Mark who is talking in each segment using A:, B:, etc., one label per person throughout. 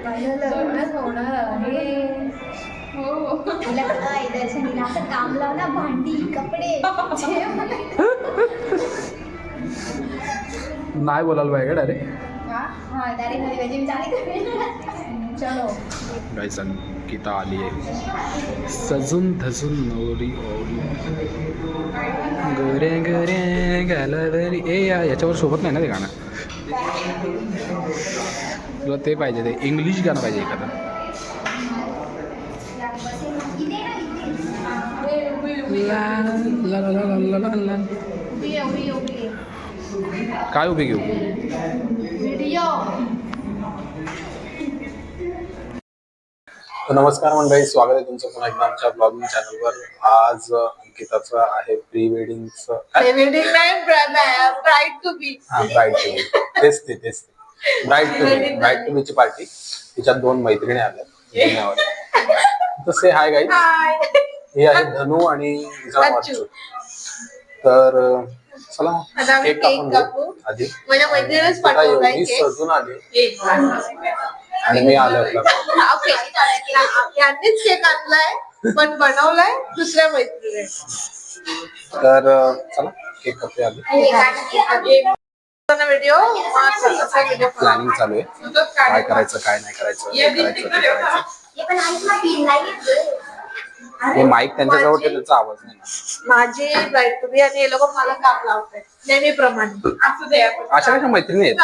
A: लग्नच होणार आहे. हो तुला काय दर्शनीला असं काम लाव ना, भांडी कपडे
B: नाही बोलायला पाहिजे डायरेक्ट.
A: हा डायरेक्ट मध्ये वेजिंग चलो
B: गाईस अंकिता आली आहे सजून धजून नवरी ओली गोरे गोरे गॅलरी. याच्यावर सोबत नाही ना ते गाणं. तुला ते पाहिजे, ते इंग्लिश गाणं पाहिजे एखादं. काय उभी घेऊ? नमस्कार मंडळी, स्वागत आहे तुमचं पुन्हा एकदा आमच्या ब्लॉगिंग चॅनलवर. आज अंकिताचं आहे प्री वेडिंगचं.
A: वेडिंग नाही, ब्राईड टू बी.
B: हा, ब्राईड टू बी. तेच ब्राईड टू बीची पार्टी. तिच्यात 2 मैत्रिणी आल्या. तर से हाय गाईज. ही आहे धनू आणि तर चला केक कापून आधी.
A: माझ्या मैत्रिणीच पाठवलाय केक.
B: सजून आली आणि मी आलो.
A: यांनीच केक आणलाय पण बनवलाय दुसऱ्या मैत्रिणी.
B: तर चला केक कापते आधी.
A: व्हिडिओ
B: प्लॅनिंग चालू आहे, काय करायचं काय नाही करायचं. हे माईक त्यांच्या जवळ त्याचा आवाज नाही ना.
A: माझी ब्राईड टू बी आणि हे लोक मला काम लावतात नेहमीप्रमाणे.
B: अशा कशा मैत्रिणी आहेत.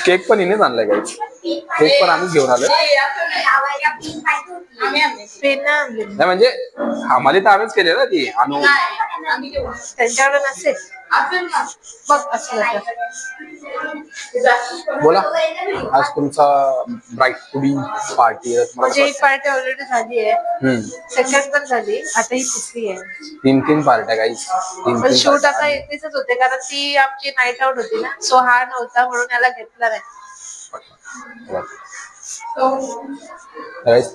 B: केक पण हिनेच आणलाय गाईज. केक पण आम्हीच घेऊन आलोय. नाही म्हणजे आम्हाला तर आम्हीच केले ना ती आणू.
A: त्यांच्याकडे नसेल बघ असलं
B: बोला. आज तुमचा ब्राईड टू बी पार्टी आहे.
A: म्हणजे एक पार्टी ऑलरेडी झाली आहे, सेकंड पण झाली, आता ही तिसरी आहे.
B: 3 पार्ट्या गाईज.
A: पण शूट आता एकटीच होते कारण ती आमची नाईट आउट होती ना, सो हा नव्हता म्हणून याला घेतला नाही.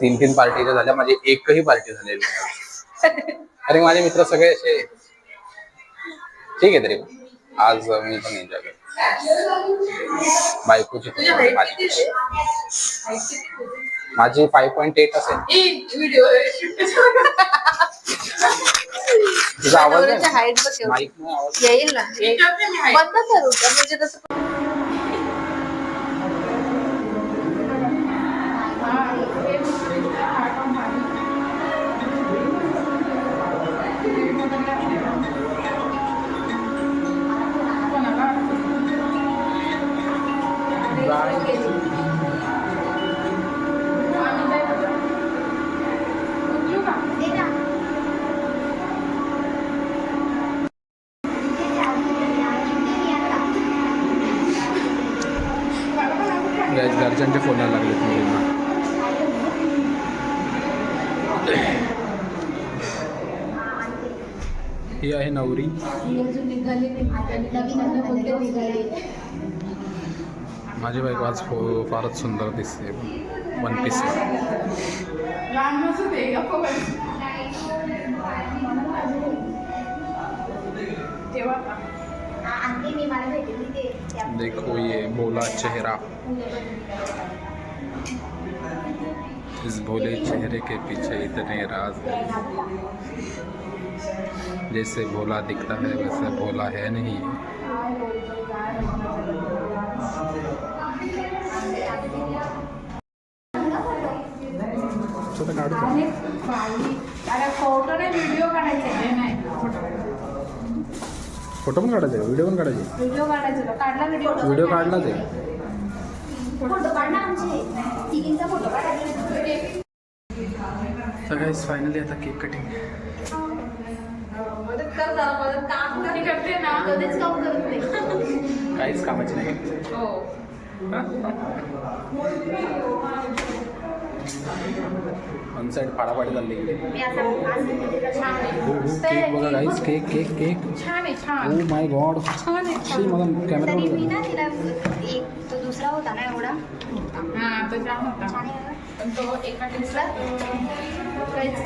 B: 3 पार्टी झाल्या, माझी एकही पार्टी झालेली नाही. अरे माझे मित्र सगळे असे ठीक आहे. तरी आज मी पण एन्जॉय करतो. बायकोची माझी 5.8 असेल. तुझा आवाज नाही
A: येईल ना, बंद करू का म्हणजे तसं.
B: घरच्यांचे फोन यायला लागलेत मुलींना. ही आहे नवरी. माझी बायको आज फारच सुंदर दिसते. 1 पीस. देखो ये भोला चेहरा, इस भोले चेहरे के पीछे इतने राज हैं. जैसे भोला दिखता है वैसे भोला है नहीं. फोटो पण काढायचे, व्हिडिओ पण काढायचे. व्हिडिओ काढला ते. तर गाईस फायनली आता केक कटिंग. काहीच कामाची नाही. वन साइड फाडाफाडी चालली इकडे. केक बघा guys. Cake cake cake. Oh my god. मला कॅमेरा
A: मी ना तिला एक तो दुसरा होता ना एवढा.
C: तो जाम होता पण तो एका टेस्टला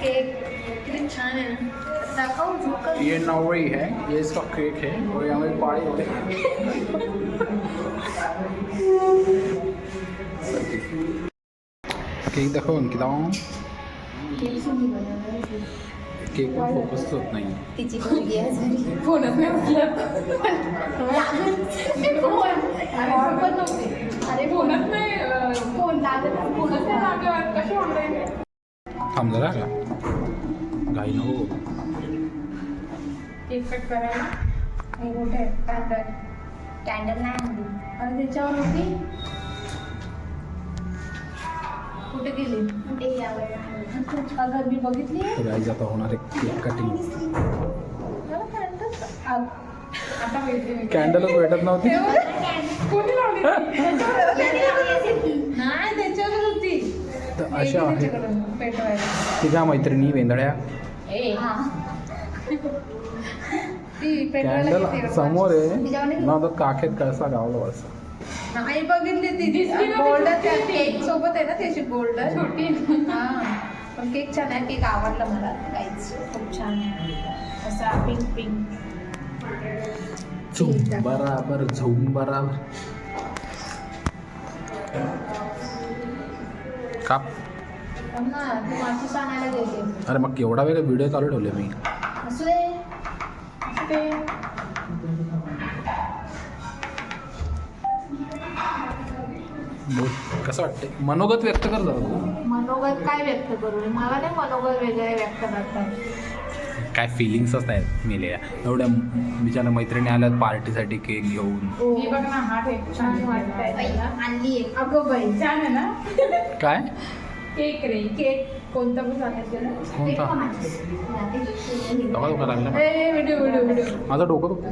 A: केक किती छान आहे ना. दाखव.
B: ये नवरी है, ये इसका केक है और यहाँ पे पार्टी हो रही है. केक दाखव अंकिता.
A: केक सुनी बनवलं.
B: केकवर फोकस होत नाही.
A: तिची मुलगी आहे घरी.
C: फोनच नाही उचलत.
A: अरे
C: फोनच नाही फोन लागत फोनच नाही लागत. कशी ऑनलाईन
B: थांब जरा घाई नको.
C: केक कट करायला
A: हे कुठे कॅन्डल नाही आणली. आणि त्याच्यावर होती कुठे गेली. कुठे यावर अगर मी बघितली आहे.
B: गाईज आता होणार आहे केक कटिंग.
C: आता माहिती
B: कॅन्डलच भेटत नव्हती.
C: कोणी लावली
A: नाही त्याच्यावर होती.
B: तर अशा आहे
C: पेटवायला
B: तुझ्या मैत्रिणी वेंदळ्या. कॅन्डल समोर आहे ना. तर काखेत कळसा गावला वळसा.
A: नाही बघितली ती गोल्ड केक सोबत आहे ना त्याची गोल्ड छोटी. हा पण केक छान आहे. केक आवडला मला काहीच. खूप छान आहे असा पिंक पिंक.
B: झूम बराबर झूम बराबर. काप.
A: ना तू माशी सांगायला गेली.
B: अरे मग केवढा वेळ व्हिडिओ चालू ठेवले मी.
A: असू दे ते
B: बोल कसं वाटतंय. मनोगत व्यक्त कर जरा तू.
A: मनोगत काय व्यक्त करू. मला नाही मनोगत वगैरे व्यक्त करतात.
B: काय फिलिंग्सच नाहीत मेल्या. एवढ्या बिचारा मैत्रिणी आल्यात पार्टीसाठी केक घेऊन.
C: ही बघ ना हा ठेक छान वाटतंय.
A: आणली आहे. अगं बाई
C: छान आहे ना
B: काय
C: केक रे. केक कोणता पण सांगायचं
B: कोणता डोका लागला.
C: व्हिडिओ व्हिडिओ व्हिडिओ
B: माझं डोकं दुखतं.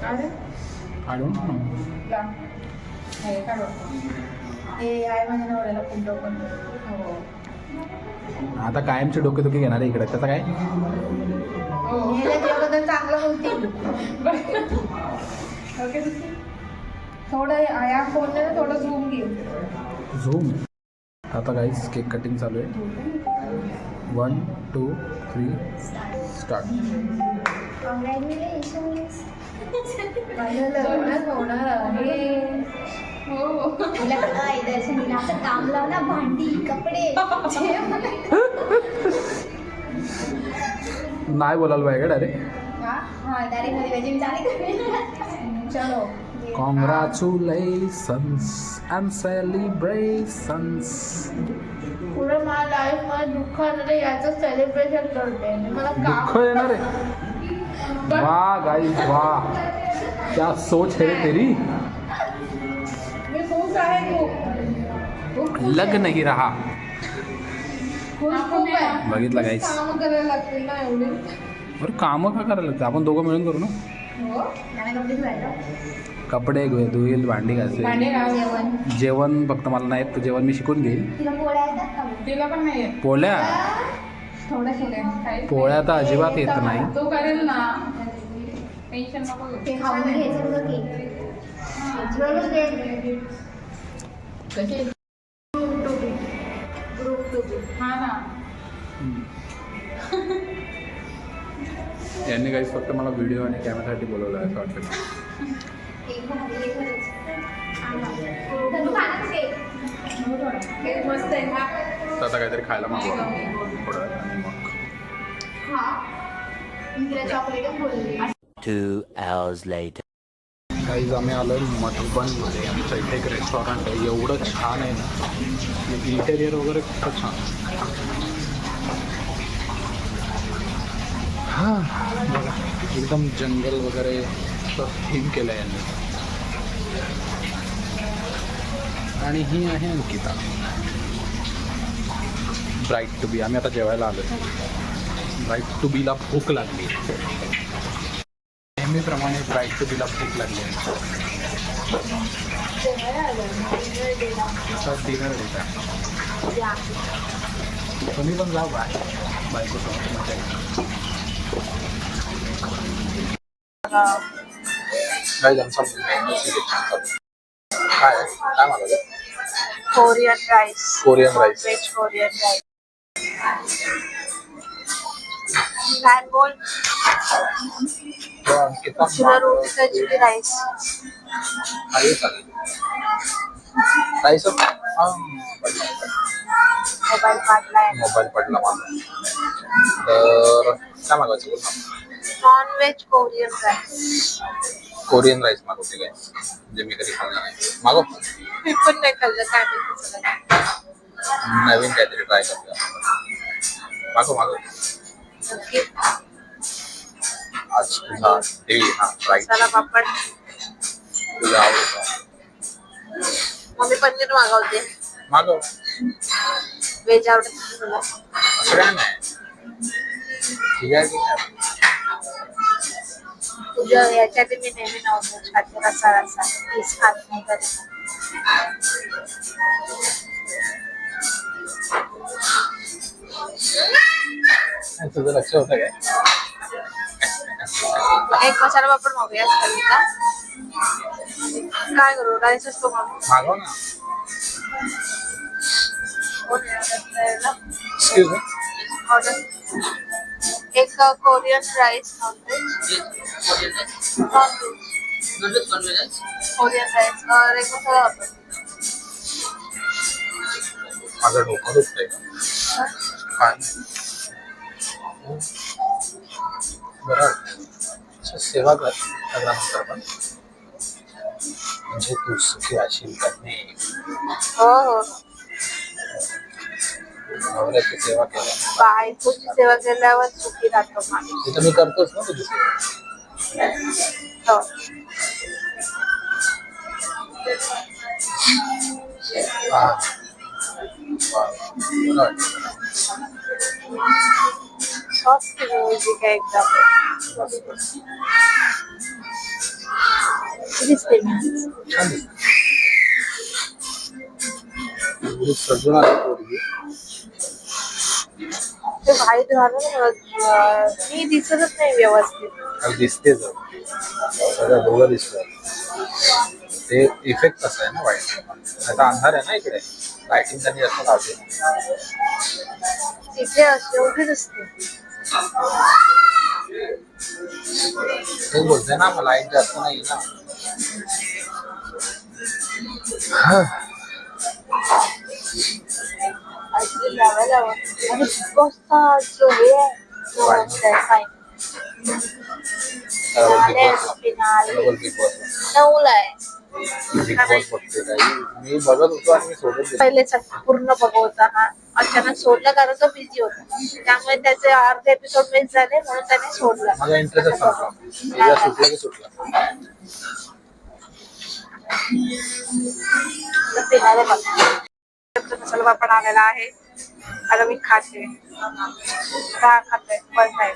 C: अरे
B: काढून
C: ला हे काढू.
A: हे आहे माझ्या नवऱ्याला खूप डोकं.
C: हो
B: आता कायमची डोकेदुखी घेणार आहे इकडे. त्याचं काय
C: हो
A: त्याच्याबद्दल चांगलं बोलते.
C: ओके
A: थोडं या फोनने ना थोडं झूम घे.
B: झूम. आता गाईज केक कटिंग चालू आहे. 1 2 3 स्टार्ट.
A: कॉंग्रॅच्युलेशन्स. होणार आहे.
C: हो
A: तिला काय दर्शनीला असं काम लाव ना. भांडी कपडे
B: नाही बोलायला पाहिजे डायरेक्ट.
A: हा डायरेक्ट मध्ये वेजिंग झाली. चलो
B: कॉंग्रॅच्युलेशन्स अँड सेलिब्रेशन्स.
A: पुढे मला लाईफ मध्ये दुःख आलं याचं सेलिब्रेशन करते मला.
B: दुःख येणार आहे. वाह गाइस वाह क्या सोच है तेरी.
C: मी खूप आहे खूप
B: लग नहीं रहा.
A: खूप आहे.
B: बघितलं गाईस.
C: काम करायला लागतील ना एवढे.
B: अरे कामं का करायला लागतं. आपण दोघं मिळून करू ना.
C: हो
A: आणि कपडे धुवायला.
B: कपडे धुईल भांडी घासेल.
C: भांडे घास.
A: जेवण.
B: जेवण फक्त मला नाही येत. जेवण मी शिकून घेईल.
A: तिला पोळ्या येतात का.
C: तिला पण नाही येत.
B: पोळ्या
C: थोडं केलं
B: पोळ्या तर अजिबात येत नाही.
C: तो करेल ना. टेन्शन नको घेऊ.
A: ते खाऊन घ्यायचं बघ की.
C: कसे हा ना.
B: यांनी काही फक्त मला व्हिडिओ आणि कॅमेरासाठी बोलवलं असं वाटतं.
A: एक भाजी एक खरंच. तू खाणार केक.
C: केक मस्त आहे ना.
B: तर आता काहीतरी खायला मागवलं थोडं आणि मग
A: हा मी तिला चॉकलेटच बोलली.
D: 2 hours later.
B: काहीच आम्ही आलो मधुबनमध्ये. आमच्या इथे एक रेस्टॉरंट आहे. एवढं छान आहे ना. इंटेरियर वगैरे खूपच छान. हां बघा एकदम जंगल वगैरे असं थीम केलं आहे यांनी. आणि ही आहे अंकिता. Bright to be. आम्ही आता जेवायला आलो. ब्राईट टू बीला भूक लागली. नेहमीप्रमाणे ब्राईट टू बीला भूक लागली आहे. डिनर डेट आहे. तुम्ही पण जा बायकोसोबत मजा येईल. काय काय म्हणाले.
E: Korean rice.
B: Korean rice.
E: Veg Korean rice. काय बोल. तुला रोटी त्याची राईस.
B: राईस
E: मोबाईल पाडलाय.
B: मोबाईल पडला माझा. तर काय मागवायचं बोल ना.
E: Non veg Korean rice.
B: Korean rice मागवते काय, जे मी कधी खाल्लं नाही. मागव,
E: मी पण नाही खाल्लं, काय माहिती कसं लागतं.
B: नवीन काहीतरी ट्राय करते. मागव मागव.
E: नक्की.
B: आज तुझा डे हा ट्राय
E: मसाला पापड.
B: तुझा आवडता.
E: मग मी पनीर मागवते.
B: मागव.
E: व्हेज आवडत नाही तुला.
B: असं काय नाही. ठीक आहे की नाही.
E: तुझ्या याच्या आधी मी नेहमी नॉनव्हेज खाते, रसा रसा पीस खात नाही कधी.
B: तुझं लक्ष होतं काय.
E: एक मसाला पापड मागूया का. काय करू, राईस असतो मागू.
B: मागव ना. Excuse me.
E: ऑर्डर एक Korean rice non veg. Korean rice और एक मसाला पापड.
B: माझं डोकं दुखतंय का. काय बरं, सेवा कर लग्नानंतर पण, म्हणजे तू सुखी असेल करणे.
E: हो हो.
B: नवऱ्याची सेवा केल्या.
E: बायकोची सेवा केल्यावर सुखी राहतो माणूस.
B: ते तर मी करतोच ना तुझी सेवा.
E: हो.
B: हा. बरं.
E: सॉफ्ट म्युझिक आहे एकदम. दिसते मी.
B: छान दिसतं. एवढी सजून आली पोरगी.
E: ते व्हाईट झालं ना, मी दिसतच नाही व्यवस्थित.
B: दिसते जर सगळं डोळं दिसतं. ते इफेक्ट कसं आहे ना वाईट. आता अंधार आहे ना इकडे, लायटिंग त्यांनी जास्त लावली.
E: तिथे एवढी दिसते.
B: ते बोलते ना, मला लाईट जास्त नाही ना.
E: लावायला आणि बिग बॉसचा जो हे आहे
B: बिग बॉस
E: 9ला आहे.
B: बिग बॉस बघते काही. मी बघत होतो आणि मी सोडून दिलं.
E: पहिले पूर्ण बघवताना अचानक सोडलं, कारण तो बिझी होता. त्यामुळे त्याचे अर्धे एपिसोड मिस झाले, म्हणून त्याने सोडला.
B: माझा इंटरेस्टच संपला. तुझ्या सुटला की सुटला.
E: फिनाले मसाला पापड आलेला आहे. आता मी खाते. का खाते पण नाही.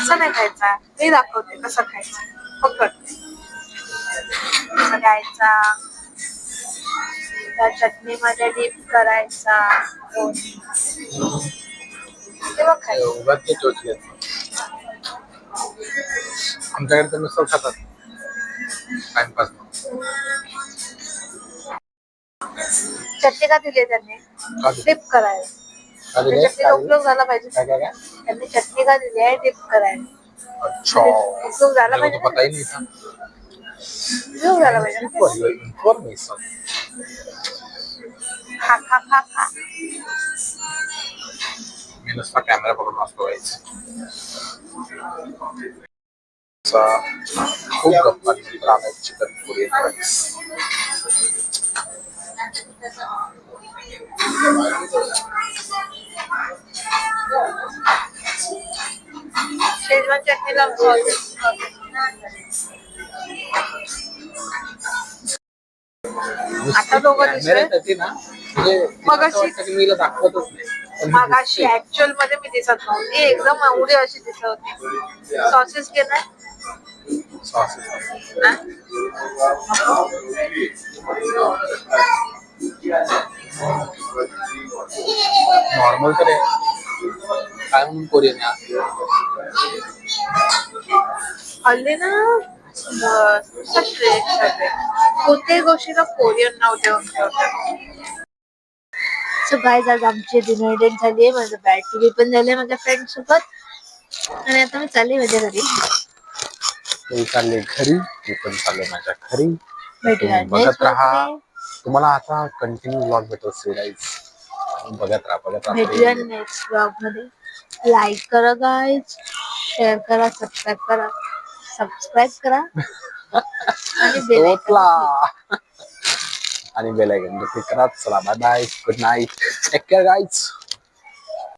E: असं नाही खायचा, मी दाखवते कसं खायचं. पकड कसं घ्यायचा, त्या चटणीमध्ये डीप करायचा, तेव्हा खायचं.
B: उगाच ते टोचले. आमच्याकडे तर नुसतं खातात टाइमपास.
E: चटणी का दिली त्यांनी, डिप करायला. चटणीचा उपयोग झाला पाहिजे. त्यांनी चटणी का दिली आहे, डिप करायला.
B: अच्छा,
E: उपयोग झाला पाहिजे.
B: पता ही नहीं था.
E: उपयोग झाला पाहिजे.
B: इन्फॉर्मेशन.
E: खा खा खा खा.
B: मी नुसता कॅमेरा पकडून असतो व्हायचं. खूप गप्पा राहणार. Chicken Korean rice.
E: शेजवान चटणीला आता दोघं दिसतोय.
B: ना, म्हणजे मी दाखवतच नाही.
E: मगाशी ऍक्च्युअल मध्ये मी दिसत नव्हती. एकदम एवढी अशी दिसत होती. सॉसेस घेणार.
B: नॉर्मल तर आहे. काय म्हणून कोरियन
E: हल्ली ना कोणत्याही गोष्टीला कोरियन नाव देऊन ठेवतात. सो गाईज, आज आमची डिनर डेट झाली आहे. माझं बॅड टीव्ही पण झालंय माझ्या फ्रेंड सोबत. आणि आता मी चालली माझ्या घरी.
B: तू चालले घरी, मी पण चालले माझ्या घरी.
E: भेटूया
B: बघत
E: next
B: राहा.
E: vlog
B: तुम्हाला आता कंटिन्यू ब्लॉग भेटत असते गाईज. बघत राहा
E: भेटूया नेक्स्ट ब्लॉग मध्ये. लाईक करा गाईज, शेअर करा, सबस्क्राईब करा आणि बेल
B: आणि बेल आयकॉन क्लिक करा. चला bye bye, good night, take care guys.